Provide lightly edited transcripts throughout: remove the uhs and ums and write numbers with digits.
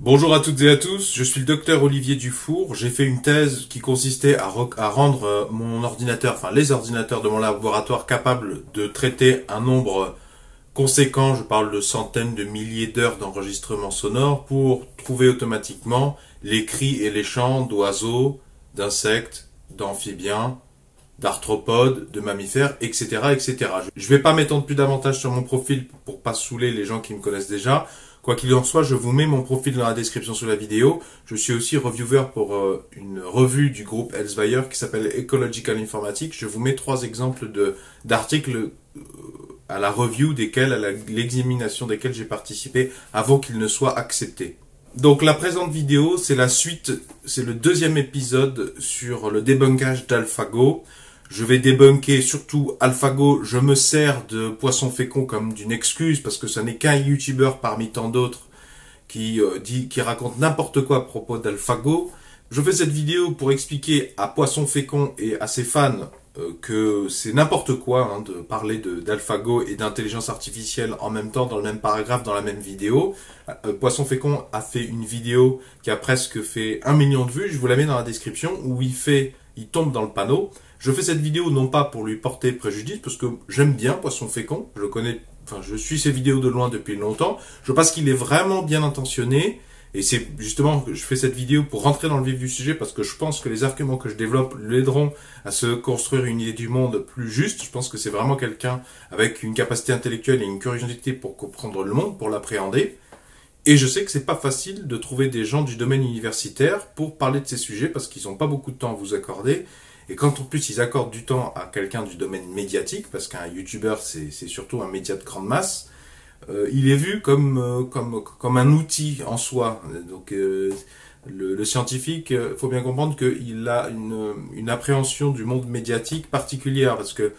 Bonjour à toutes et à tous, je suis le docteur Olivier Dufour. J'ai fait une thèse qui consistait à rendre mon ordinateur, enfin les ordinateurs de mon laboratoire capables de traiter un nombre conséquent, je parle de centaines de milliers d'heures d'enregistrement sonore pour trouver automatiquement les cris et les chants d'oiseaux, d'insectes, d'amphibiens, d'arthropodes, de mammifères, etc., etc. Je vais pas m'étendre plus davantage sur mon profil pour pas saouler les gens qui me connaissent déjà. Quoi qu'il en soit, je vous mets mon profil dans la description sous la vidéo. Je suis aussi reviewer pour une revue du groupe Elsevier qui s'appelle Ecological Informatics. Je vous mets 3 exemples d'articles à la review desquels, à l'examination desquels j'ai participé avant qu'ils ne soient acceptés. Donc la présente vidéo, c'est la suite, c'est le 2e épisode sur le débunkage d'AlphaGo. Je vais débunker surtout AlphaGo. Je me sers de Poisson Fécond comme d'une excuse parce que ce n'est qu'un YouTuber parmi tant d'autres qui raconte n'importe quoi à propos d'AlphaGo. Je fais cette vidéo pour expliquer à Poisson Fécond et à ses fans que c'est n'importe quoi de parler d'AlphaGo et d'intelligence artificielle en même temps dans le même paragraphe dans la même vidéo. Poisson Fécond a fait une vidéo qui a presque fait 1 million de vues. Je vous la mets dans la description où il tombe dans le panneau. Je fais cette vidéo non pas pour lui porter préjudice, parce que j'aime bien Poisson Fécond, je suis ses vidéos de loin depuis longtemps, je pense qu'il est vraiment bien intentionné, et c'est justement que je fais cette vidéo pour rentrer dans le vif du sujet, parce que je pense que les arguments que je développe l'aideront à se construire une idée du monde plus juste. Je pense que c'est vraiment quelqu'un avec une capacité intellectuelle et une curiosité pour comprendre le monde, pour l'appréhender. Et je sais que c'est pas facile de trouver des gens du domaine universitaire pour parler de ces sujets, parce qu'ils n'ont pas beaucoup de temps à vous accorder. Et quand en plus ils accordent du temps à quelqu'un du domaine médiatique, parce qu'un YouTuber c'est surtout un média de grande masse, il est vu comme un outil en soi. Donc le scientifique, faut bien comprendre qu'il a une appréhension du monde médiatique particulière, parce que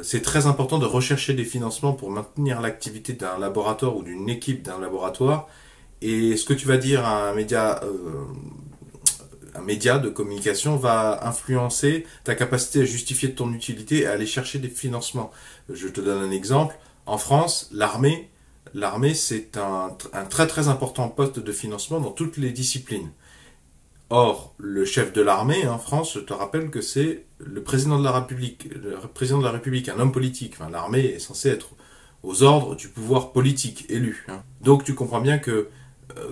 c'est très important de rechercher des financements pour maintenir l'activité d'un laboratoire ou d'une équipe d'un laboratoire. Et ce que tu vas dire à un média de communication va influencer ta capacité à justifier ton utilité et à aller chercher des financements. Je te donne un exemple. En France, l'armée c'est un très très important poste de financement dans toutes les disciplines. Or, le chef de l'armée en France, je te rappelle que c'est le président de la République, un homme politique. Enfin, l'armée est censée être aux ordres du pouvoir politique élu. Donc tu comprends bien que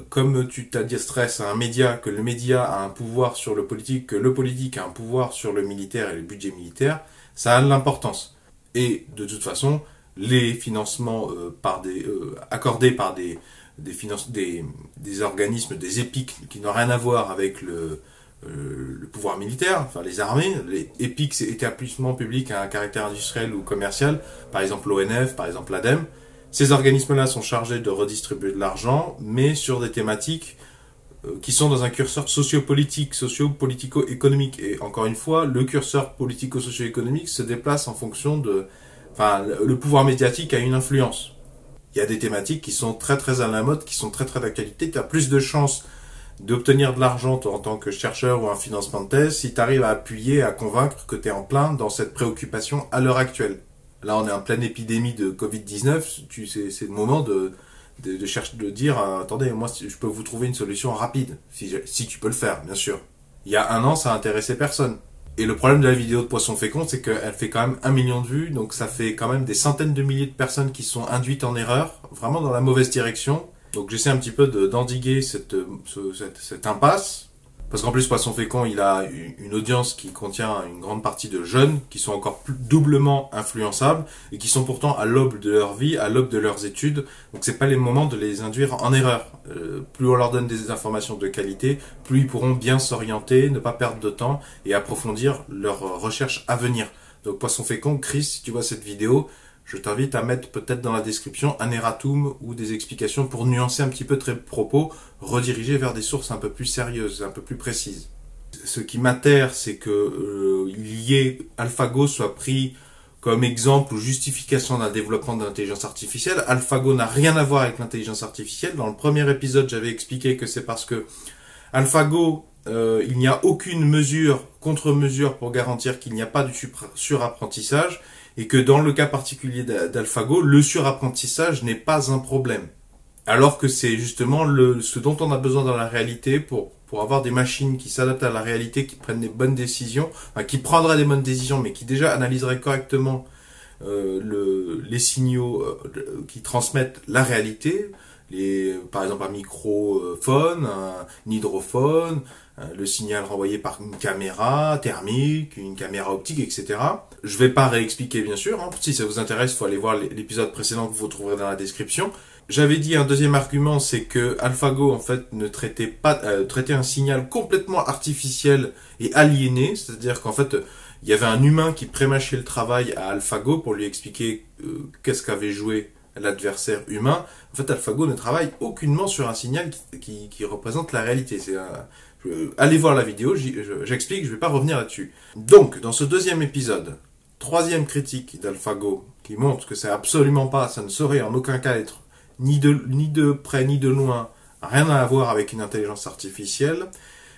comme tu t'adresses à un média, que le média a un pouvoir sur le politique, que le politique a un pouvoir sur le militaire et le budget militaire, ça a de l'importance. Et de toute façon, les financements accordés par des organismes, des EPIC qui n'ont rien à voir avec le pouvoir militaire, enfin les armées, les EPIC, c'est établissements publics à un caractère industriel ou commercial, par exemple l'ONF, par exemple l'ADEME. Ces organismes-là sont chargés de redistribuer de l'argent, mais sur des thématiques qui sont dans un curseur socio-politique, socio-politico-économique. Et encore une fois, le curseur politico-socio-économique se déplace en fonction de... Enfin, le pouvoir médiatique a une influence. Il y a des thématiques qui sont très très à la mode, qui sont très très d'actualité. Tu as plus de chances d'obtenir de l'argent en tant que chercheur ou un financement de thèse si tu arrives à appuyer, à convaincre que tu es en plein dans cette préoccupation à l'heure actuelle. Là, on est en pleine épidémie de Covid-19, c'est le moment de dire attendez, moi, je peux vous trouver une solution rapide, si tu peux le faire, bien sûr. Il y a 1 an, ça intéressait personne. Et le problème de la vidéo de Poisson Fécond, c'est qu'elle fait quand même 1 million de vues, donc ça fait quand même des centaines de milliers de personnes qui sont induites en erreur, vraiment dans la mauvaise direction. Donc j'essaie un petit peu d'endiguer cette impasse. Parce qu'en plus, Poisson Fécond, il a une audience qui contient une grande partie de jeunes qui sont encore doublement influençables et qui sont pourtant à l'aube de leur vie, à l'aube de leurs études. Donc c'est pas les moments de les induire en erreur. Plus on leur donne des informations de qualité, plus ils pourront bien s'orienter, ne pas perdre de temps et approfondir leurs recherches à venir. Donc Poisson Fécond, Chris, si tu vois cette vidéo, je t'invite à mettre peut-être dans la description un erratum ou des explications pour nuancer un petit peu tes propos, rediriger vers des sources un peu plus sérieuses, un peu plus précises. Ce qui m'atterre, c'est que AlphaGo soit pris comme exemple ou justification d'un développement de l'intelligence artificielle. AlphaGo n'a rien à voir avec l'intelligence artificielle. Dans le premier épisode, j'avais expliqué que c'est parce que AlphaGo, il n'y a aucune contre-mesure pour garantir qu'il n'y a pas de surapprentissage. Et que dans le cas particulier d'AlphaGo, le surapprentissage n'est pas un problème. Alors que c'est justement ce dont on a besoin dans la réalité pour avoir des machines qui s'adaptent à la réalité, qui prennent des bonnes décisions, enfin, qui prendraient des bonnes décisions, mais qui déjà analyseraient correctement les signaux qui transmettent la réalité, par exemple un microphone, un hydrophone, le signal renvoyé par une caméra thermique, une caméra optique, etc. Je vais pas réexpliquer bien sûr, hein. Si ça vous intéresse, il faut aller voir l'épisode précédent que vous trouverez dans la description. J'avais dit un deuxième argument, c'est que AlphaGo en fait ne traitait un signal complètement artificiel et aliéné, c'est-à-dire qu'en fait il y avait un humain qui prémâchait le travail à AlphaGo pour lui expliquer qu'est-ce qu'avait joué l'adversaire humain. En fait, AlphaGo ne travaille aucunement sur un signal qui représente la réalité. Allez voir la vidéo, j'explique, je ne vais pas revenir là-dessus. Donc, dans ce deuxième épisode, troisième critique d'AlphaGo, qui montre que c'est absolument pas, ça ne saurait en aucun cas être ni de près ni de loin, rien à voir avec une intelligence artificielle,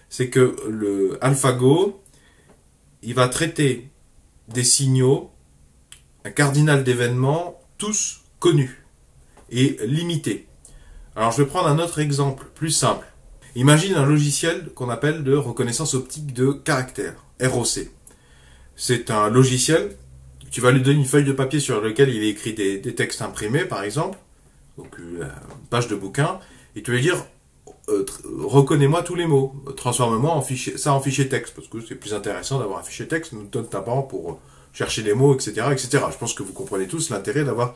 c'est que le AlphaGo, il va traiter des signaux, un cardinal d'événements, tous connus et limités. Alors je vais prendre un autre exemple, plus simple. Imagine un logiciel qu'on appelle de reconnaissance optique de caractères, ROC. C'est un logiciel, tu vas lui donner une feuille de papier sur laquelle il est écrit des textes imprimés, par exemple, donc une page de bouquin, et tu vas lui dire reconnais-moi tous les mots, transforme-moi en fichier texte, parce que c'est plus intéressant d'avoir un fichier texte, notamment pour chercher les mots, etc., etc. Je pense que vous comprenez tous l'intérêt d'avoir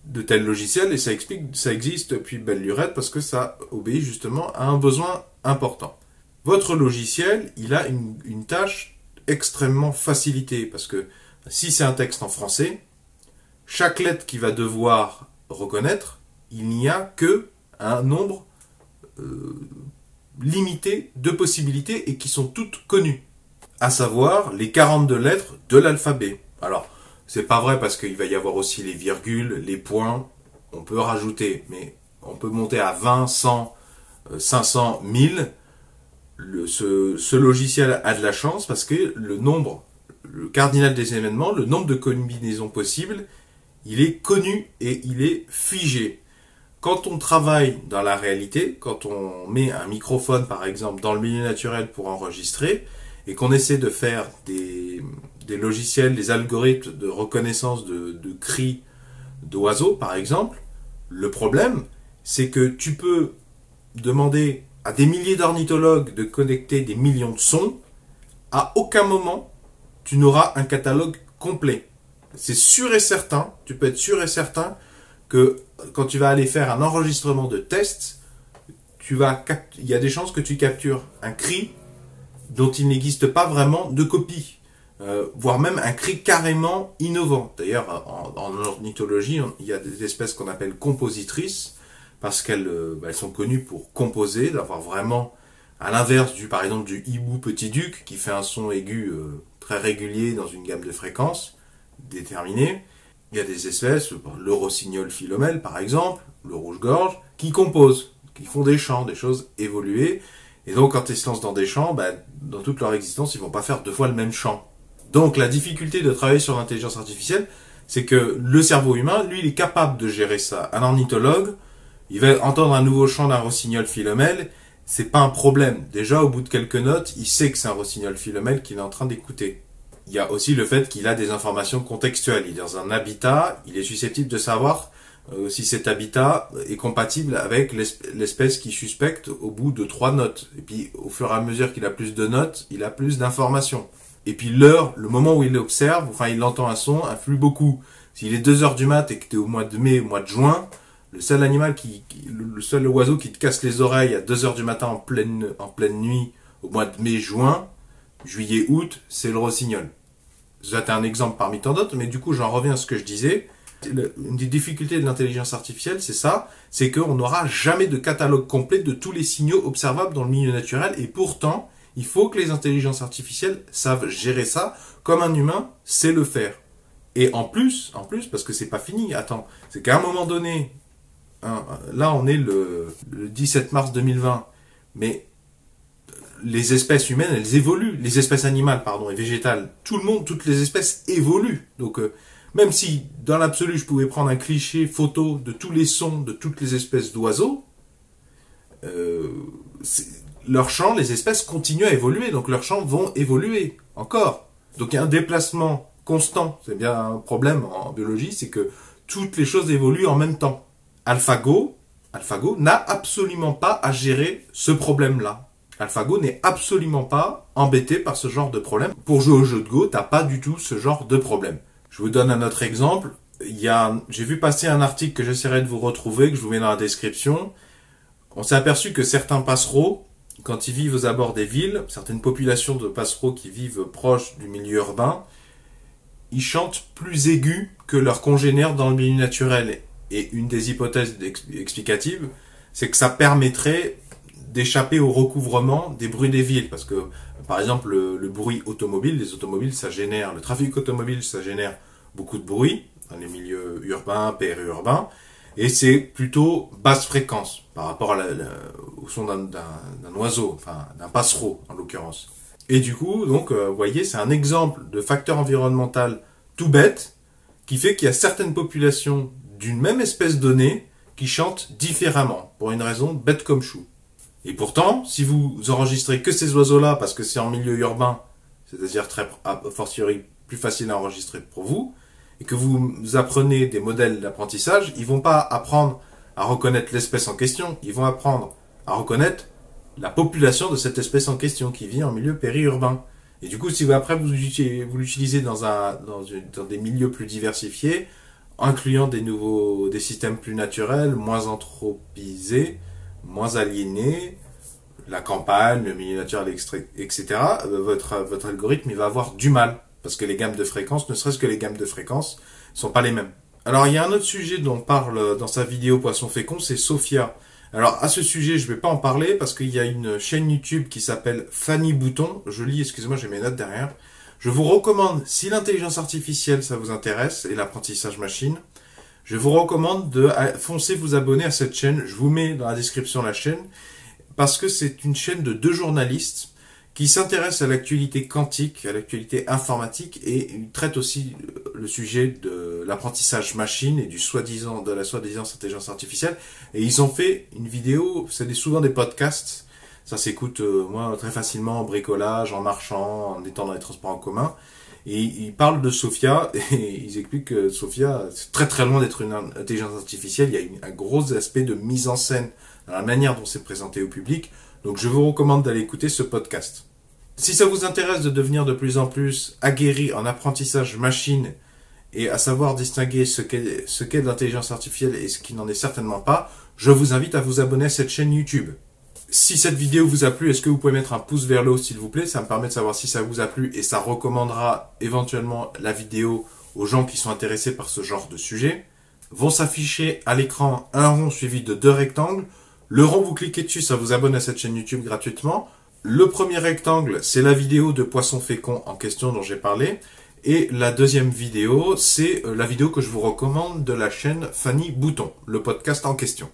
de tels logiciels, et ça existe depuis belle lurette, parce que ça obéit justement à un besoin important. Votre logiciel, il a une tâche extrêmement facilitée, parce que si c'est un texte en français, chaque lettre qu'il va devoir reconnaître, il n'y a que un nombre limité de possibilités et qui sont toutes connues, à savoir les 42 lettres de l'alphabet. Alors, c'est pas vrai parce qu'il va y avoir aussi les virgules, les points, on peut rajouter, mais on peut monter à 20, 100, 500, 1000. Ce logiciel a de la chance parce que le cardinal des événements, le nombre de combinaisons possibles, il est connu et il est figé. Quand on travaille dans la réalité, quand on met un microphone par exemple dans le milieu naturel pour enregistrer et qu'on essaie de faire des logiciels, des algorithmes de reconnaissance de cris d'oiseaux par exemple, le problème c'est que tu peux demander à des milliers d'ornithologues de connecter des millions de sons, à aucun moment tu n'auras un catalogue complet. C'est sûr et certain, tu peux être sûr et certain que quand tu vas aller faire un enregistrement de test, il y a des chances que tu captures un cri dont il n'existe pas vraiment de copie, voire même un cri carrément innovant. D'ailleurs, en ornithologie, il y a des espèces qu'on appelle compositrices, parce qu'elles sont connues pour composer, d'avoir vraiment, à l'inverse par exemple du hibou petit duc, qui fait un son aigu très régulier dans une gamme de fréquences déterminée. Il y a des espèces, le rossignol philomèle par exemple, le rouge-gorge, qui composent, qui font des chants, des choses évoluées. Et donc quand ils se lancent dans des chants, dans toute leur existence, ils vont pas faire 2 fois le même chant. Donc la difficulté de travailler sur l'intelligence artificielle, c'est que le cerveau humain, lui, il est capable de gérer ça. Un ornithologue, il va entendre un nouveau chant d'un rossignol philomèle, c'est pas un problème. Déjà, au bout de quelques notes, il sait que c'est un rossignol philomèle qu'il est en train d'écouter. Il y a aussi le fait qu'il a des informations contextuelles. Il est dans un habitat, il est susceptible de savoir si cet habitat est compatible avec l'espèce qu'il suspecte au bout de 3 notes. Et puis, au fur et à mesure qu'il a plus de notes, il a plus d'informations. Et puis le moment où il observe, enfin il entend un son, influe beaucoup. S'il est 2 heures du mat et que tu es au mois de mai, au mois de juin, le seul le seul oiseau qui te casse les oreilles à 2 heures du matin en pleine nuit, au mois de mai, juin, juillet, août, c'est le rossignol. C'est un exemple parmi tant d'autres, mais du coup j'en reviens à ce que je disais. Une des difficultés de l'intelligence artificielle, c'est ça, c'est qu'on n'aura jamais de catalogue complet de tous les signaux observables dans le milieu naturel, et pourtant, il faut que les intelligences artificielles savent gérer ça, comme un humain sait le faire. Et en plus, parce que c'est pas fini, attends, c'est qu'à un moment donné, là on est le 17 mars 2020, mais les espèces humaines, elles évoluent, les espèces animales, pardon, et végétales, tout le monde, toutes les espèces évoluent. Donc, Même si, dans l'absolu, je pouvais prendre un cliché photo de tous les sons de toutes les espèces d'oiseaux, leur champ, les espèces continuent à évoluer, donc leurs champs vont évoluer encore. Donc il y a un déplacement constant. C'est bien un problème en biologie, c'est que toutes les choses évoluent en même temps. AlphaGo n'a absolument pas à gérer ce problème-là. AlphaGo n'est absolument pas embêté par ce genre de problème. Pour jouer au jeu de Go, t'as pas du tout ce genre de problème. Je vous donne un autre exemple. J'ai vu passer un article que j'essaierai de vous retrouver, que je vous mets dans la description. On s'est aperçu que certains passereaux, quand ils vivent aux abords des villes, certaines populations de passereaux qui vivent proches du milieu urbain, ils chantent plus aigus que leurs congénères dans le milieu naturel. Et une des hypothèses explicatives, c'est que ça permettrait d'échapper au recouvrement des bruits des villes. Parce que, par exemple, le bruit automobile, les automobiles, ça génère, le trafic automobile, ça génère beaucoup de bruit dans les milieux urbains, périurbains, et c'est plutôt basse fréquence par rapport au son d'un oiseau, enfin d'un passereau en l'occurrence. Et du coup, donc, vous voyez, c'est un exemple de facteur environnemental tout bête qui fait qu'il y a certaines populations d'une même espèce donnée qui chantent différemment, pour une raison bête comme chou. Et pourtant, si vous enregistrez que ces oiseaux-là, parce que c'est en milieu urbain, c'est-à-dire a fortiori plus facile à enregistrer pour vous, et que vous apprenez des modèles d'apprentissage, ils vont pas apprendre à reconnaître l'espèce en question, ils vont apprendre à reconnaître la population de cette espèce en question qui vit en milieu périurbain. Et du coup, si vous vous l'utilisez dans des milieux plus diversifiés, incluant des systèmes plus naturels, moins anthropisés, moins aliénés, la campagne, le milieu naturel, etc., votre algorithme il va avoir du mal. Parce que les gammes de fréquences, ne serait-ce que les gammes de fréquences, sont pas les mêmes. Alors, il y a un autre sujet dont on parle dans sa vidéo Poisson fécond, c'est Sophia. Alors, à ce sujet, je vais pas en parler parce qu'il y a une chaîne YouTube qui s'appelle Fanny Bouton. Je lis, excusez-moi, j'ai mes notes derrière. Je vous recommande, si l'intelligence artificielle, ça vous intéresse, et l'apprentissage machine, je vous recommande de foncer vous abonner à cette chaîne. Je vous mets dans la description la chaîne, parce que c'est une chaîne de 2 journalistes qui s'intéressent à l'actualité quantique, à l'actualité informatique, et ils traitent aussi le sujet de l'apprentissage machine et de la soi-disant intelligence artificielle. Et ils ont fait une vidéo, c'est souvent des podcasts, ça s'écoute moi très facilement en bricolage, en marchant, en étant dans les transports en commun. Et ils parlent de Sophia, et ils expliquent que Sophia, c'est très très loin d'être une intelligence artificielle, il y a un gros aspect de mise en scène dans la manière dont c'est présenté au public. Donc je vous recommande d'aller écouter ce podcast. Si ça vous intéresse de devenir de plus en plus aguerri en apprentissage machine et à savoir distinguer ce qu'est de l'intelligence artificielle et ce qui n'en est certainement pas, je vous invite à vous abonner à cette chaîne YouTube. Si cette vidéo vous a plu, est-ce que vous pouvez mettre un pouce vers le haut s'il vous plaît? Ça me permet de savoir si ça vous a plu et ça recommandera éventuellement la vidéo aux gens qui sont intéressés par ce genre de sujet. Vont s'afficher à l'écran un rond suivi de 2 rectangles. Le rond, vous cliquez dessus, ça vous abonne à cette chaîne YouTube gratuitement. Le premier rectangle, c'est la vidéo de Poisson fécond en question dont j'ai parlé. Et la deuxième vidéo, c'est la vidéo que je vous recommande de la chaîne Fanny Bouton, le podcast en question.